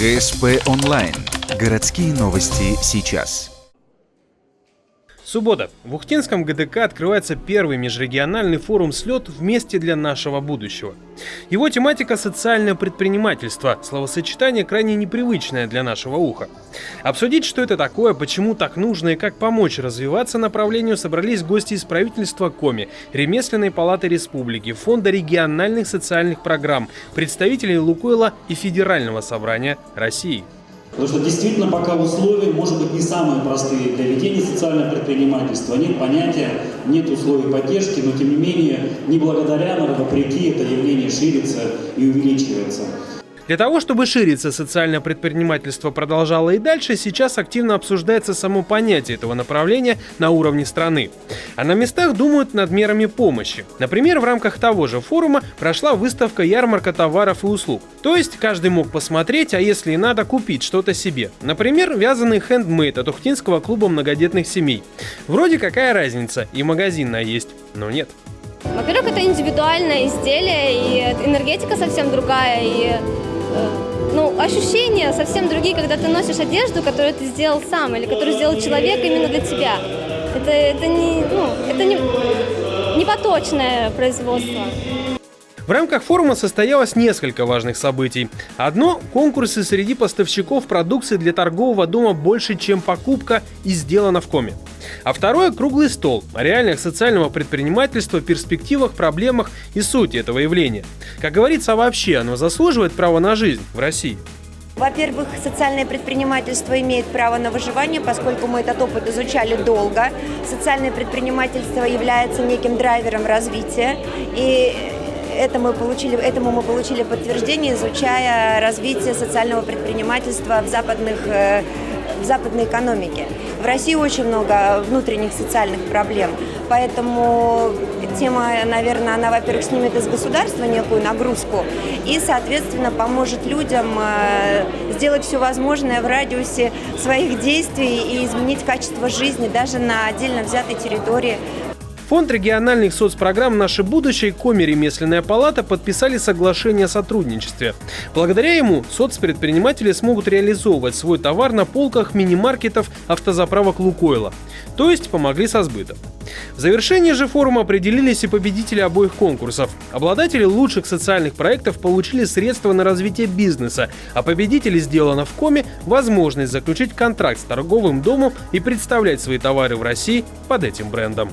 ГСП онлайн. Городские новости сейчас. Суббота. В Ухтинском ГДК открывается первый межрегиональный форум «Слет. Вместе для нашего будущего». Его тематика – социальное предпринимательство, словосочетание крайне непривычное для нашего уха. Обсудить, что это такое, почему так нужно и как помочь развиваться направлению, собрались гости из правительства Коми, Ремесленной палаты республики, Фонда региональных социальных программ, представителей Лукойла и Федерального собрания России. Потому что действительно пока условия, может быть, не самые простые для ведения социального предпринимательства. Нет понятия, нет условий поддержки, но тем не менее, не благодаря, но вопреки, это явление ширится и увеличивается. Для того, чтобы шириться социальное предпринимательство продолжало и дальше, сейчас активно обсуждается само понятие этого направления на уровне страны. А на местах думают над мерами помощи. Например, в рамках того же форума прошла выставка «Ярмарка товаров и услуг». То есть каждый мог посмотреть, а если и надо, купить что-то себе. Например, вязаный хендмейд от Ухтинского клуба многодетных семей. Вроде какая разница, и магазинная есть, но нет. Во-первых, это индивидуальное изделие, и энергетика совсем другая, и ощущения совсем другие, когда ты носишь одежду, которую ты сделал сам или которую сделал человек именно для тебя. Это не поточное производство. В рамках форума состоялось несколько важных событий. Одно – конкурсы среди поставщиков продукции для торгового дома «Больше, чем покупка» и «Сделано в Коми». А второе – круглый стол о реалиях социального предпринимательства, перспективах, проблемах и сути этого явления. Как говорится, вообще оно заслуживает права на жизнь в России. Во-первых, социальное предпринимательство имеет право на выживание, поскольку мы этот опыт изучали долго. Социальное предпринимательство является неким драйвером развития, и этому мы получили подтверждение, изучая развитие социального предпринимательства в западной экономике. В России очень много внутренних социальных проблем, поэтому тема, наверное, она, во-первых, снимет из государства некую нагрузку и, соответственно, поможет людям сделать все возможное в радиусе своих действий и изменить качество жизни даже на отдельно взятой территории. Фонд региональных соцпрограмм «Наше будущее» и Коми Ремесленная палата подписали соглашение о сотрудничестве. Благодаря ему соцпредприниматели смогут реализовывать свой товар на полках мини-маркетов автозаправок Лукойла, то есть помогли со сбытом. В завершении же форума определились и победители обоих конкурсов. Обладатели лучших социальных проектов получили средства на развитие бизнеса, а победители «Сделано в Коми» – возможность заключить контракт с торговым домом и представлять свои товары в России под этим брендом.